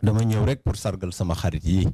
dama ñëw rek pour sargal sama xarit yi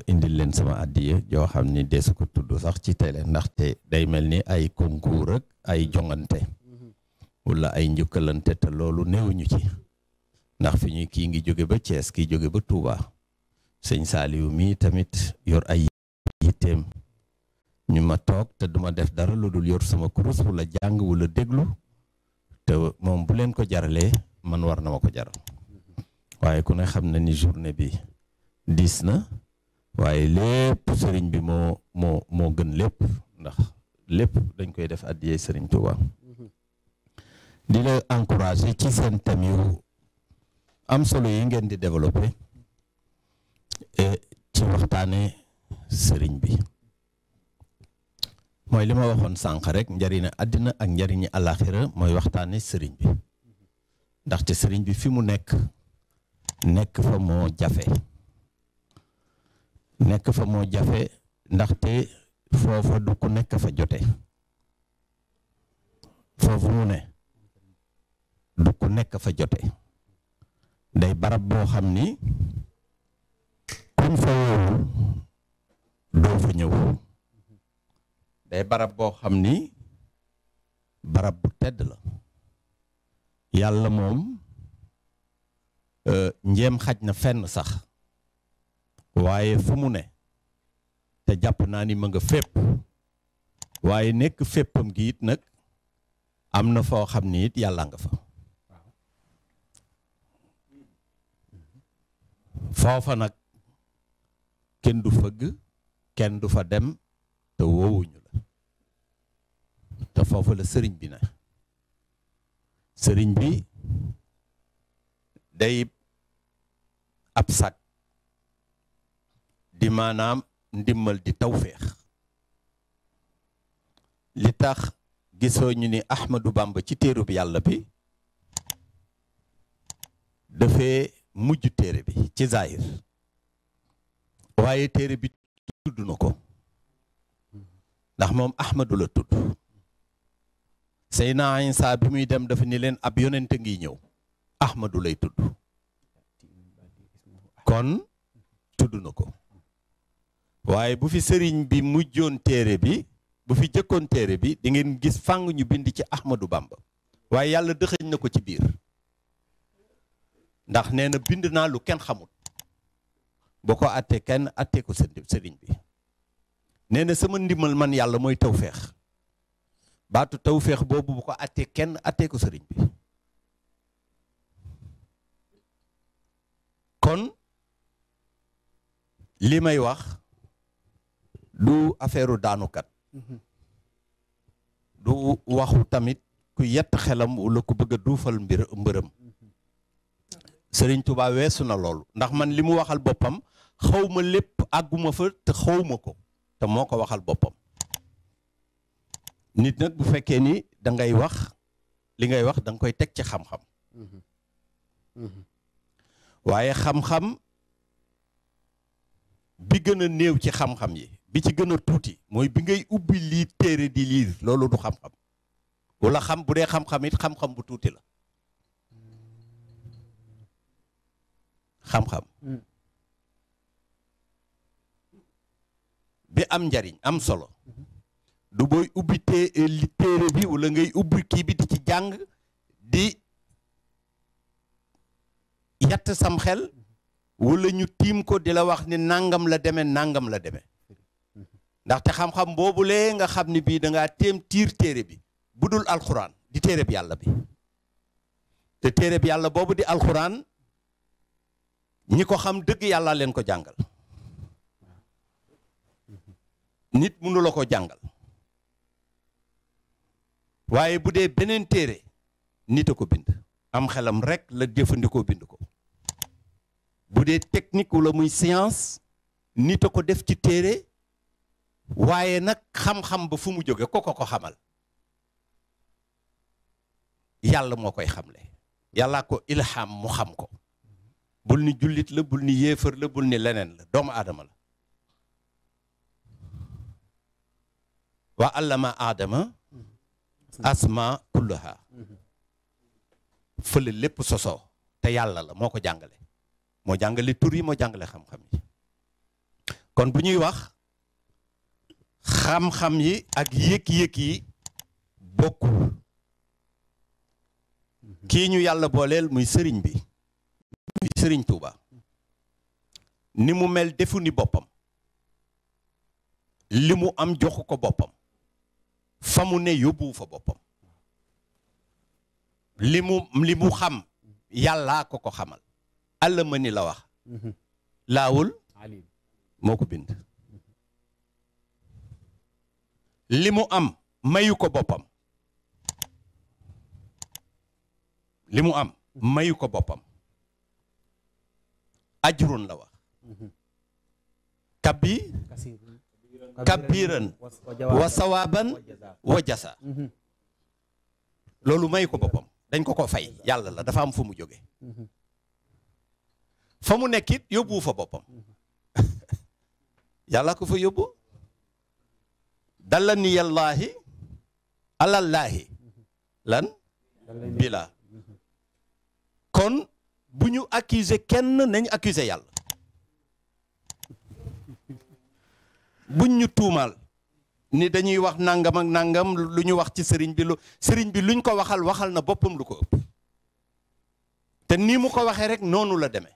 indil leen sama addiya joo xam ni deesu ko tudd sax ci télé ndaxte day mel ni ay concours ak ay jongante wala ay njukkalante te loolu néewuñu ci ndax fi ñuy kii ngi jóge ba Thiès kii jóge ba Touba sëñ Saliou mii tamit yor ay yitteem ñu ma toog te duma def dara lu dul yor sama kurus wala jàng wala déglu te moom bu leen ko jaralee man war na ma ko jaral waaye ku ne xam na ni journée bi diis na waaye lépp sëriñ bi moo gën lépp ndax lépp dañ koy def addiyee sëriñ Touba di la encourager ci seen thème yu am solo yi ngeen di développer ci waxtaane sëriñ bi mooy li ma waxoon sànq rek njariñu àddina ak njariñu àllaaxira mooy waxtaane sëriñ bi ndaxte sëriñ bi fi mu nekk fa moo jafe ndaxte foofa du ku nekk fa jote foofu mu ne du ku nekk fa jote day barab boo xam ni kuñ fa wóolu doo fa ñëw day barab boo xam ni barab bu tedd la yàlla moom njéem xaj na fenn sax waaye fu mu ne te jàpp naa ni ma nga fépp waaye nekk féppam gi it nag am na foo xam ni it yàlla nga fa foofa nag kenn du fëgg kenn du fa dem te woowuñu la te foofa la sëriñ bi na sëriñ bi day ab sag di maanaam ndimmal di tawféex li tax gisoo ñu ni Ahmadou Bamba ci téerub yàlla bi dafee mujj téere bi ci zahir waaye téere bi tudd na ko ndax moom Ahmadou la tudd Seydina Isa bi muy dem dafa ni leen ab yonent ngi ñëw Ahmadou lay tudd kon tudd na ko waaye bu fi sëriñ bi mujjoon téere bi bu fi jëkkoon téere bi di ngeen gis fàng ñu bind ci Ahmadou Bamba waaye yàlla dëxëñ na ko ci biir ndax nee na bind naa lu kenn xamut boo ko attee kenn attee ko sëriñ bi nee na sama ndimbal man yàlla mooy tawféex baatu tawféex boobu bu ko attee kenn attee ko sëriñ bi kon li may wax du affaire daanukat du waxu tamit ku yett xelam wala ku bëgg a duufal mbërëm sëriñ Touba weesu na loolu ndax man li mu waxal boppam xawma lépp àgguma fa te xawma ko te moo ko waxal boppam nit nag bu fekkee ni da ngay wax li ngay wax da nga koy teg ci xam-xam waaye xam-xam bi gën a néew ci xam-xam yi bi ci gën a tuuti mooy bi ngay ubbi lii téere di liir loolu du xam-xam wala xam bu dee xam-xam it xam-xam bu tuuti la xam-xam bi am njariñ am solo du booy ubbi téere bi wala ngay ubbi kii bi di ci jàng di yatt sam xel wala ñu tiim ko di la wax ni nangam la demee nangam la demee ndaxte xam-xam boobu lee nga xam ni bii da ngaa téem tiir téere bi bu dul alxuraan di téere bi yàlla bi te téere bi yàlla boobu di alxuraan ñi ko xam dëgg yàlla leen ko jàngal nit mënu la ko jàngal waaye bu dee beneen téere nit a ko bind am xelam rek la jëfandikoo bind ko bu dee technique wala muy science nit a ko def ci téere waaye nag xam-xam ba fu mu jóge ko xamal yàlla moo koy xamle yàllaa ko ilham mu xam ko bul ni jullit la bul ni yéefar la bul ni leneen la doomu aadama la wa allama aadama asma kullaha fële lépp sosoo te yàlla la moo ko jàngale moo jàngale tur yi moo jàngale xam-xam yi kon bu ñuy wax xam-xam yi ak yëg-yëg yi bokkul kii ñu yàlla booleel muy sëriñ bi muy sëriñ Tuuba ni mu mel defu ni boppam li mu am joxu ko boppam fa mu ne yóbbuwu fa boppam li mu xam yàllaa ko ko xamal àlla ma ni la wax laawul moo ko bind li mu am mayu ko boppam li mu am mayu ko boppam ajrun la wax kabiran wa sawaban wa jasa loolu mayu ko boppam dañ ko fay yàlla la dafa am fu mu jóge fa mu nekkit yóbbu fa boppam yàlla ko fa yóbbu dalla ni yallaahi alallaahi lan bila kon bu ñu accuser kenn nañ accuser yàlla buñ ñu tuumaal ni dañuy wax nangam ak nangam lu ñu wax ci sëriñ bi luñ ko waxal na boppam lu ko ëpp te nii mu ko waxee rek noonu la demee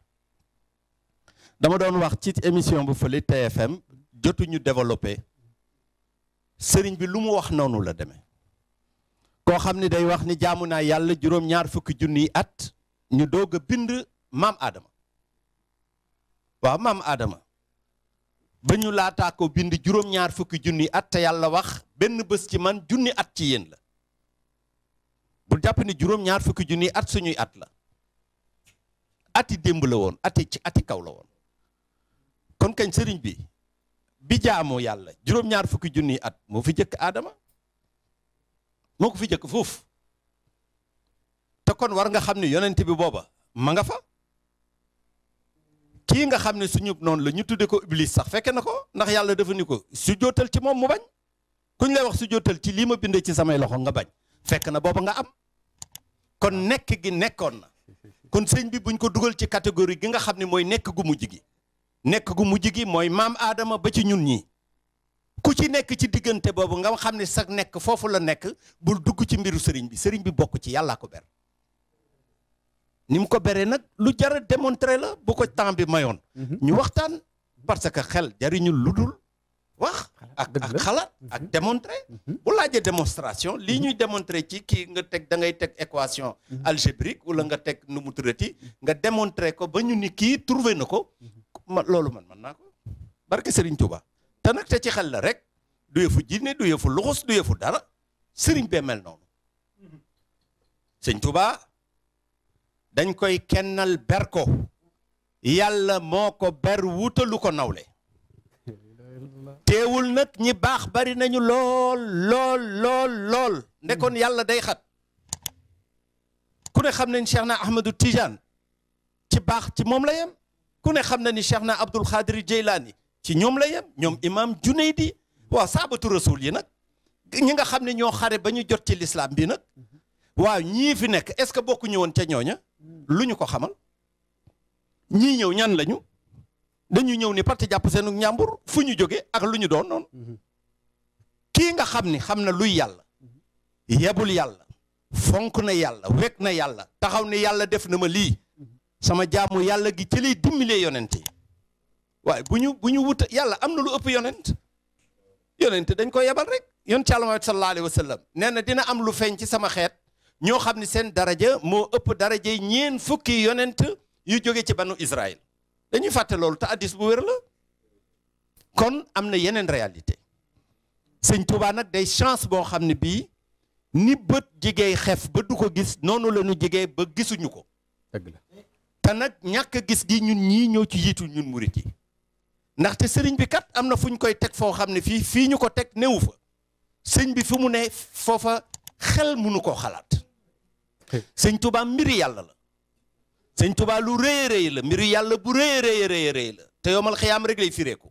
dama doon wax ci émission bu fële TFM jotuñu développé sëriñ bi lu mu wax noonu la demee koo xam ni day wax ni jaamu naa yàlla juróom-ñaar fukki junniy at ñu doog a bind maam Adama waaw maam Adama ba ñu laataa ko bind juróom-ñaar fukki junni at te yàlla wax benn bés ci man junni at ci yéen la bu jàpp ni juróom-ñaar fukki junni at suñuy at la ati démb la woon ati kaw la woon kon kañ sëriñ bi jaamoo yàlla juróom-ñaar fukki junni at moo fi jëkk Adama moo ko fi jëkk foofu te kon war nga xam ne yonent bi booba ma nga fa kii nga xam ne suñu noonu la ñu tudde ko iblis sax fekke na ko ndax yàlla dafa ni ko su jootal ci moom mu bañ kuñ lay wax su jootal ci lii ma bindee ci samay loxo nga bañ fekk na booba nga am kon nekk gi nekkoon na kon sëñ bi buñ ko dugal ci catégorie gi nga xam ne mooy nekk gu mujj gi nekk gu mujj gi mooy maam Adama ba ci ñun ñii ku ci nekk ci diggante boobu nga xam ne sax nekk foofu la nekk bul dugg ci mbiru sëriñ bi bokk ci yàllaa ko ber ni mu ko beree nag lu jar a démontrer la bu ko temps bi mayoon ñu waxtaan parce que xel jariñul lu dul wax ak xalaat ak démontrer bu laajee démonstration lii ñuy démontrer ci kii nga teg da ngay teg équation algébrique wala nga teg nu mu turati nga démontrer ko ba ñu ni kii trouvé na ko loolu man naa ko barke Serigne Touba te nag te ci xel la rek du yëfu jinne du yëfu luxus du yëfu dara Serigne bee mel noonu Serigne Touba dañ koy kennal ber ko yàlla moo ko ber wutalu ko nawle teewul nag ñi baax bari nañu lool ndekoon yàlla day xat ku ne xam nañ Cheikh na Ahmadou Tidiane ci baax ci moom la yem ku ne xam na ni Cheikh na Abdul Xaadir Jeylaani ci ñoom la yem ñoom imam Junaydi waaw saabatu rasul yi nag ñi nga xam ne ñoo xare ba ñu jot ci lislaam bi nag waaw ñii fi nekk est-ce que bokku ñëwoon ca ñooña lu ñu ko xamal ñii ñëw ñan lañu dañu ñëw ni parti jàpp seenu ñàmbur fu ñu jóge ak lu ñu doon noonu kii nga xam ni xam na luy yàlla yebul yàlla fonk na yàlla wekk na yàlla taxaw ne yàlla def na ma lii sama jaamu yàlla gi ci lay dimbalee yonent yi waaye bu ñu wuta yàlla am na lu ëpp yonent dañ ko yebal rek yonent Yàlla Muhammad sallallahu alayhi wa sallam nee na dina am lu feeñ ci sama xeet ñoo xam ne seen daraja moo ëpp daraja ñeen fukki yonent yu jóge ci banu Israël dañuy fàtte loolu te addis bu wér la kon am na yeneen réalité sëñ Touba nag day chance boo xam ne bii ni bët jigéey xef ba du ko gis noonu la ñu jigéey ba gisuñu ko dëgg la te nag ñàkk gis gi ñun ñii ñoo ci yiitu ñun murit yi ndaxte sëriñ bi kat am na fu ñu koy teg foo xam ne fii ñu ko teg newu fa sëñ bi fu mu ne foofa xel mënu koo xalaat sëñ Touba mbiri yàlla la sëñ Touba lu rëy rëy la mbiri yàlla bu rëy la te yomal xiyaam rek lay fireeku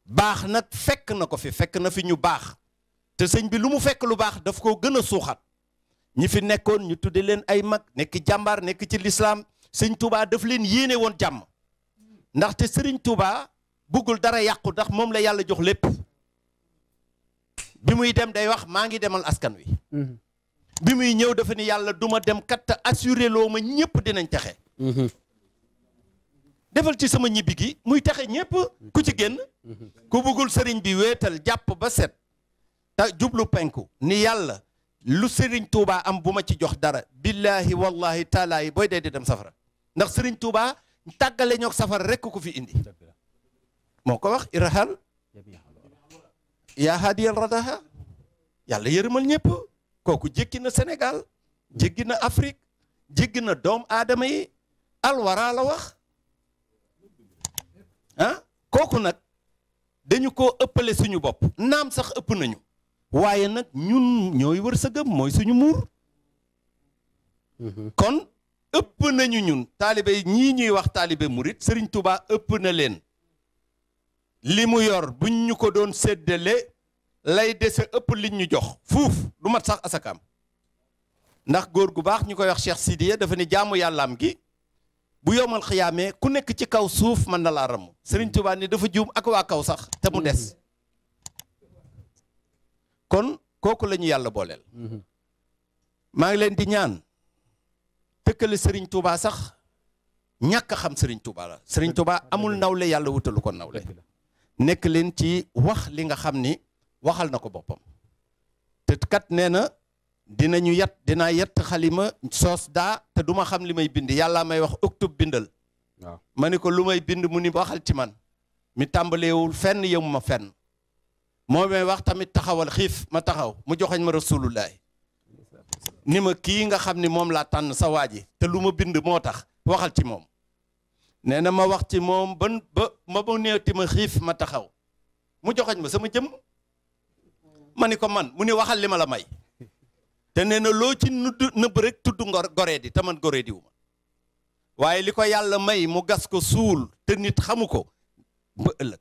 baax nag fekk na ko fekk na fi ñu baax te sëñ bi lu mu fekk lu baax daf koo gën a suuxat ñi fi nekkoon ñu tudde leen ay mag nekk jàmbaar nekk ci lislaam sëñ Touba daf leen yéene woon jàmm ndaxte sëriñ Touba buggul dara yàqu ndax moom la yàlla jox lépp bi muy dem day wax maa ngi demal askan wi bi muy ñëw dafa ni yàlla duma dem kat te assuré loo ma ñëpp dinañ texe defal ci sama ñibbi gi muy texe ñëpp ku ci génn ku buggul sëriñ bi wéetal jàpp ba set te jublu penku ni yàlla lu sëriñ Touba am bu ma ci jox dara billahi wallahi taala yi booy dee di dem safara ndax sëriñ Touba tàggale ñoog safara rekk ko fi indi moo ko wax irhal yaa hadiyal radaha yàlla yërëmal ñëpp kooku jéggi na Sénégal jéggi na Afrique jéggi na doom aadama yi alwara la wax ah kooku nag dañu ko ëppale suñu bopp naam sax ëpp nañu waaye nag ñun ñooy wër sëgëm mooy suñu muur kon ëpp nañu ñun taalibe ñii ñuy wax taalibe murit Sëriñ Tuubaa ëpp na leen li mu yor buñ ñu ko doon séddale lay dese ëpp liñ ñu jox fuuf du mat sax asakaam ndax góor gu baax ñu koy wax Cheikh Sidiya dafa ni jaamu yàllaam gi bu yomal xiyaamee ku nekk ci kaw suuf mën na laa ramm Sëriñ Tuubaa ni dafa juum ak waa kaw sax te mu des kon kooku la ñu yàlla booleel maa ngi leen di ñaan tëkkale Sëriñ Tuubaa sax ñàkk a xam Sëriñ Tuubaa la Sëriñ Tuubaa amul nawle yàlla wutalu ko nawle nekk leen ci wax li nga xam ni waxal na ko boppam te kat nee na dinaa yett xalima soos daa te duma xam li may bind yàlla may wax octobre bindal ma ni ko lu may bind mu ni waxal ci man mi tàmbaleewul fenn yemu ma fenn moo may wax tamit taxawal xiif ma taxaw mu joxañ ma rasulullahi ni ma kii nga xam ni moom laa tànn sa waa ji te lu ma bind moo tax waxal ci moom nee na ma wax ci moom ba ma neeti ma xiif ma taxaw mu joxañ ma sama jëm ma ni ko man mu ni waxal li ma la may te nee na loo ci nëbb rek tudd goree di te man goree di wu ma waaye li ko yàlla may mu gas ko suul te nit xamu ko ba ëllëg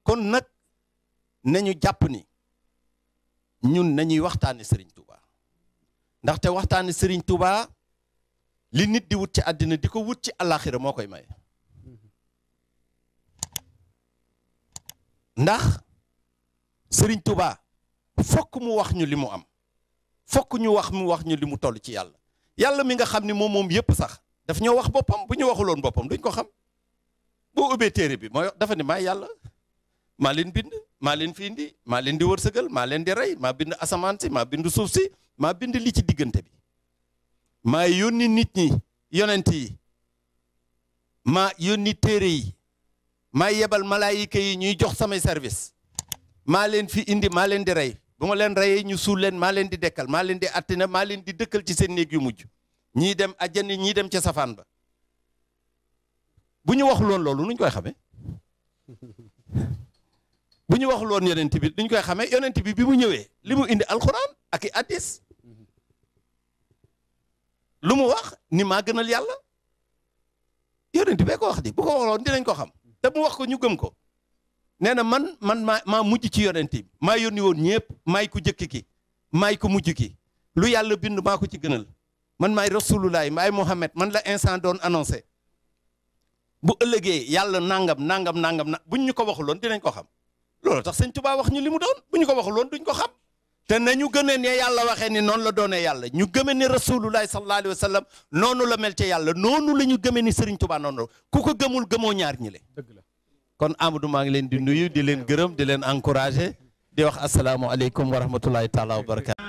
kon nag nañu jàpp ni ñun nañuy waxtaane Sëriñ Touba ndaxte waxtaane Sëriñ Touba li nit di wut ci àddina di ko wut ci àllaaxira moo koy may ndax Sëriñ Touba fokk mu wax ñu li mu am fokk ñu wax ñu li mu toll ci yàlla yàlla mi nga xam ni moom yépp sax daf ñoo wax boppam bu ñu waxuloon boppam duñ ko xam boo ubbee téere bi mooy dafa ni maa yàlla maa leen bind maa leen fi indi maa leen di wërsëgal maa leen di rey maa bind asamaan si maa bind suuf si maa bind li ci diggante bi maa yónni nit ñi yonent yi maa yónni téere yi maa yebal malaayika yi ñuy jox samay service maa leen fi indi maa leen di rey bu ma leen reyee ñu suul leen maa leen di dekkal maa leen di attina maa leen di dëkkal ci seen néeg yu mujj ñii dem àjjana ñii dem ca safaan ba bu ñu waxul woon loolu nuñ koy xamee bu ñu waxul woon yonent bi nuñ koy xamee yonent bi mu ñëwee li mu indi alxuraan ak i addis lu mu wax ni maa gënal yàlla yonent bee ko wax di bu ko waxoon dinañ ko xam te mu wax ko ñu gëm ko nee na man maa mujj ci yonent bi maa yónni woon ñëpp maay ku jëkk ki maay ku mujj ki lu yàlla bind maa ko ci gënal man maay rasulullahi maay Muhammad man la instant doon annoncé bu ëllëgee yàlla nangam na buñ ñu ko waxuloon dinañ ko xam loolu tax sëñ Tuubaa wax ñu li mu doon bu ñu ko waxuloon duñ ko xam te nañu gëmee ne yàlla waxee ni noonu la doonee yàlla ñu gëmee ni rasulullahi sallallahu alayhi wa sallam noonu la mel ci yàlla noonu la ñu gëmee ni Sëriñ Tuubaa noonu ku ko gëmul gëmoo ñaar ñi le dëgg la kon Amadou maa ngi leen di nuyu di leen gërëm di leen encouragé di wax asalaamualeykum wa rahmatullahi taala wa barakaatu